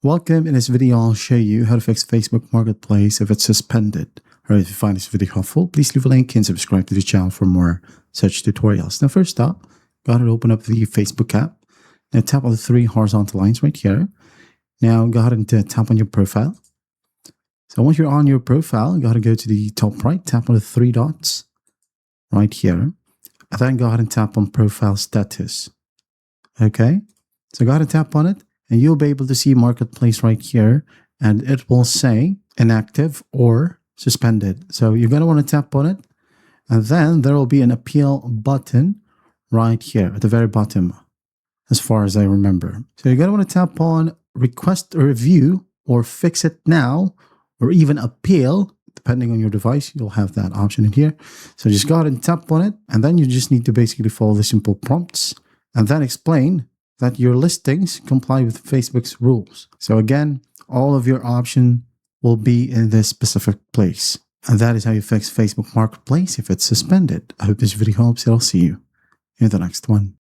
Welcome. In this video, I'll show you how to fix Facebook Marketplace if it's suspended. Alright, if you find this video helpful, please leave a like and subscribe to the channel for more such tutorials. Now, first up, go ahead and open up the Facebook app. Now, tap on the three horizontal lines right here. Now, go ahead and tap on your profile. So once you're on your profile, go ahead and go to the top right, tap on the three dots right here. And then go ahead and tap on profile status. Okay, so go ahead and tap on it. And you'll be able to see Marketplace right here, and it will say inactive or suspended. So you're going to want to tap on it, and then there will be an appeal button right here at the very bottom, as far as I remember. So you're going to want to tap on request a review or fix it now, or even appeal, depending on your device. You'll have that option in here. So just go ahead and tap on it, and then you just need to basically follow the simple prompts and then explain that your listings comply with Facebook's rules. So again, all of your options will be in this specific place. And that is how you fix Facebook Marketplace if it's suspended. I hope this video helps. I'll see you in the next one.